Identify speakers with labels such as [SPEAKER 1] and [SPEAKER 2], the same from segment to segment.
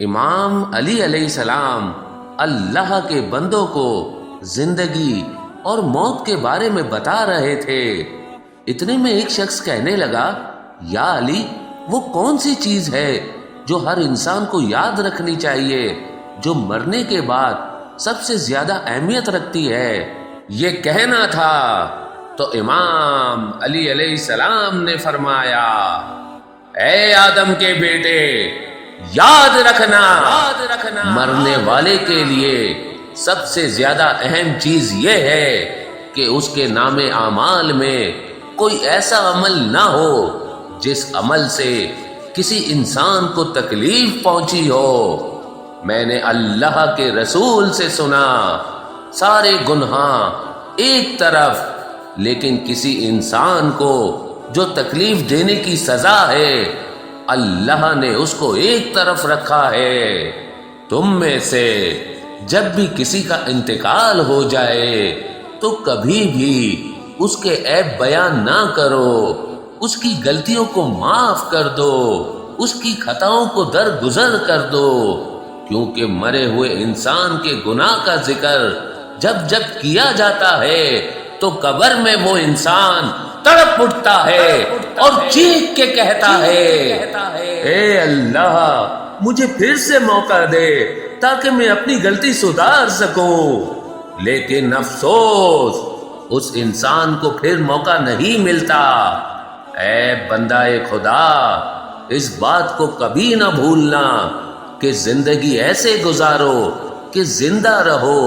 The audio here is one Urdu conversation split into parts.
[SPEAKER 1] امام علی علیہ السلام اللہ کے بندوں کو زندگی اور موت کے بارے میں بتا رہے تھے۔ اتنے میں ایک شخص کہنے لگا، یا علی، وہ کون سی چیز ہے جو ہر انسان کو یاد رکھنی چاہیے، جو مرنے کے بعد سب سے زیادہ اہمیت رکھتی ہے؟ یہ کہنا تھا تو امام علی علیہ السلام نے فرمایا، اے آدم کے بیٹے، یاد رکھنا مرنے والے کے لیے سب سے زیادہ اہم چیز یہ ہے کہ اس کے نام اعمال میں کوئی ایسا عمل نہ ہو جس عمل سے کسی انسان کو تکلیف پہنچی ہو۔ میں نے اللہ کے رسول سے سنا، سارے گناہ ایک طرف، لیکن کسی انسان کو جو تکلیف دینے کی سزا ہے اللہ نے اس کو ایک طرف رکھا ہے۔ تم میں سے جب بھی کسی کا انتقال ہو جائے تو کبھی بھی اس کے عیب بیان نہ کرو، اس کی غلطیوں کو معاف کر دو، اس کی خطاؤں کو درگزر کر دو، کیونکہ مرے ہوئے انسان کے گناہ کا ذکر جب جب کیا جاتا ہے تو قبر میں وہ انسان تڑپ اٹھتا ہے اور چیخ کے کہتا ہے، اے اللہ، مجھے پھر سے موقع دے تاکہ میں اپنی غلطی سدھار سکوں۔ لیکن افسوس، اس انسان کو پھر موقع نہیں ملتا۔ اے بندہ خدا، اس بات کو کبھی نہ بھولنا کہ زندگی ایسے گزارو کہ زندہ رہو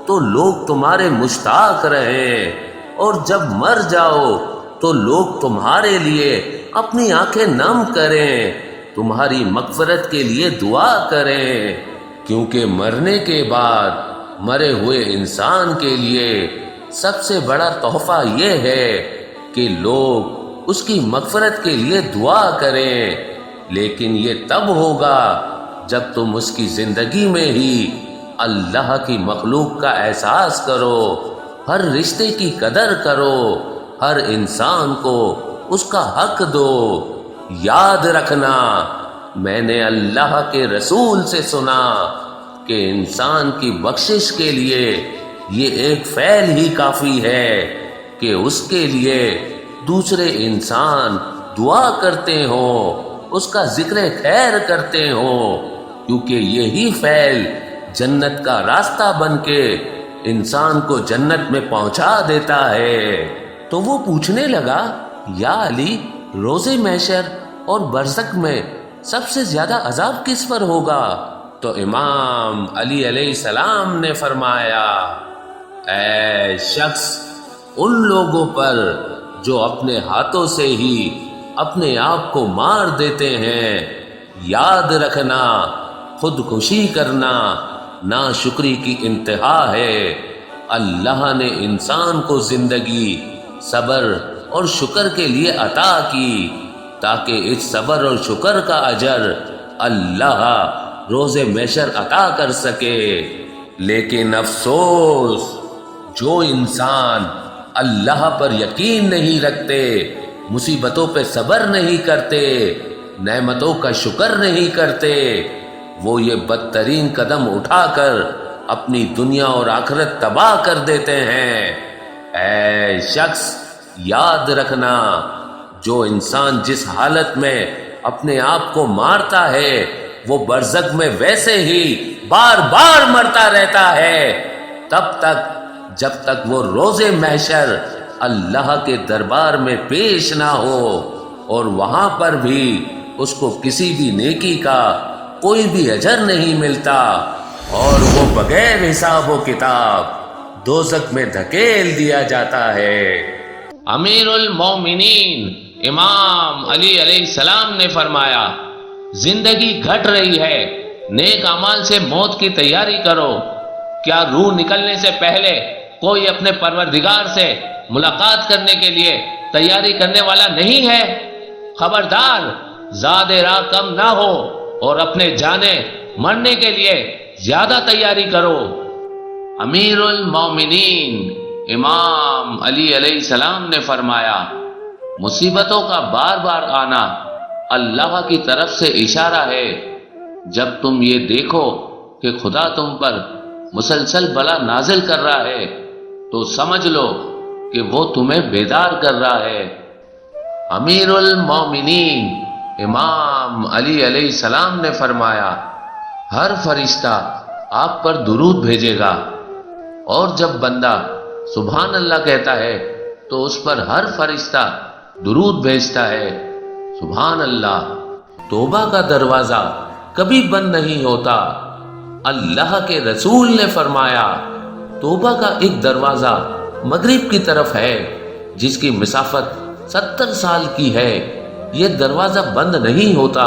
[SPEAKER 1] تو لوگ تمہارے مشتاق رہیں، اور جب مر جاؤ تو لوگ تمہارے لیے اپنی آنکھیں نم کریں، تمہاری مغفرت کے لیے دعا کریں، کیونکہ مرنے کے بعد مرے ہوئے انسان کے لیے سب سے بڑا تحفہ یہ ہے کہ لوگ اس کی مغفرت کے لیے دعا کریں۔ لیکن یہ تب ہوگا جب تم اس کی زندگی میں ہی اللہ کی مخلوق کا احساس کرو، ہر رشتے کی قدر کرو، ہر انسان کو اس کا حق دو۔ یاد رکھنا، میں نے اللہ کے رسول سے سنا کہ انسان کی بخشش کے لیے یہ ایک فعل ہی کافی ہے کہ اس کے لیے دوسرے انسان دعا کرتے ہوں، اس کا ذکر خیر کرتے ہوں، کیونکہ یہی فعل جنت کا راستہ بن کے انسان کو جنت میں پہنچا دیتا ہے۔ تو وہ پوچھنے لگا، یا علی، روز محشر اور برزخ میں سب سے زیادہ عذاب کس پر ہوگا؟ تو امام علی علیہ السلام نے فرمایا، اے شخص، ان لوگوں پر جو اپنے ہاتھوں سے ہی اپنے آپ کو مار دیتے ہیں۔ یاد رکھنا، خودکشی کرنا ناشکری کی انتہا ہے۔ اللہ نے انسان کو زندگی، صبر اور شکر کے لیے عطا کی تاکہ اس صبر اور شکر کا اجر اللہ روز محشر عطا کر سکے۔ لیکن افسوس، جو انسان اللہ پر یقین نہیں رکھتے، مصیبتوں پہ صبر نہیں کرتے، نعمتوں کا شکر نہیں کرتے، وہ یہ بدترین قدم اٹھا کر اپنی دنیا اور آخرت تباہ کر دیتے ہیں۔ اے شخص، یاد رکھنا، جو انسان جس حالت میں اپنے آپ کو مارتا ہے وہ برزخ میں ویسے ہی بار بار مرتا رہتا ہے، تب تک جب تک وہ روز محشر اللہ کے دربار میں پیش نہ ہو، اور وہاں پر بھی اس کو کسی بھی نیکی کا کوئی بھی اجر نہیں ملتا، اور وہ بغیر حساب و کتاب دوزخ میں دھکیل دیا جاتا ہے۔ امیر المومنین امام علی علیہ السلام نے فرمایا، زندگی گھٹ رہی ہے، نیک اعمال سے موت کی تیاری کرو۔ کیا روح نکلنے سے پہلے کوئی اپنے پروردگار سے ملاقات کرنے کے لیے تیاری کرنے والا نہیں ہے؟ خبردار، زاد راہ کم نہ ہو اور اپنے جانے مرنے کے لیے زیادہ تیاری کرو۔ امیر المومنین امام علی علیہ السلام نے فرمایا، مصیبتوں کا بار بار آنا اللہ کی طرف سے اشارہ ہے جب تم یہ دیکھو کہ خدا تم پر مسلسل بلا نازل کر رہا ہے تو سمجھ لو کہ وہ تمہیں بیدار کر رہا ہے۔ امیر المومنین امام علی علیہ السلام نے فرمایا، ہر فرشتہ آپ پر درود بھیجے گا، اور جب بندہ سبحان اللہ کہتا ہے تو اس پر ہر فرشتہ درود بھیجتا ہے۔ سبحان اللہ۔ توبہ کا دروازہ کبھی بند نہیں ہوتا۔ اللہ کے رسول نے فرمایا، توبہ کا ایک دروازہ مغرب کی طرف ہے جس کی مسافت 70 سال کی ہے۔ یہ دروازہ بند نہیں ہوتا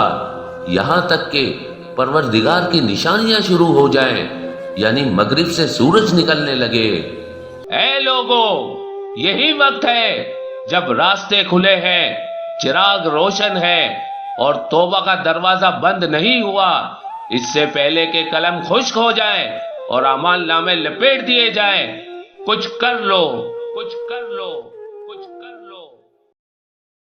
[SPEAKER 1] یہاں تک کہ پروردگار کی نشانیاں شروع ہو جائیں، یعنی مغرب سے سورج نکلنے لگے۔ اے لوگو، یہی وقت ہے جب راستے کھلے ہیں، چراغ روشن ہے اور توبہ کا دروازہ بند نہیں ہوا، اس سے پہلے کہ قلم خشک ہو جائے اور اعمال نامے لپیٹ دیے جائیں۔ کچھ کر لو، کچھ کر لو، کچھ کر لو۔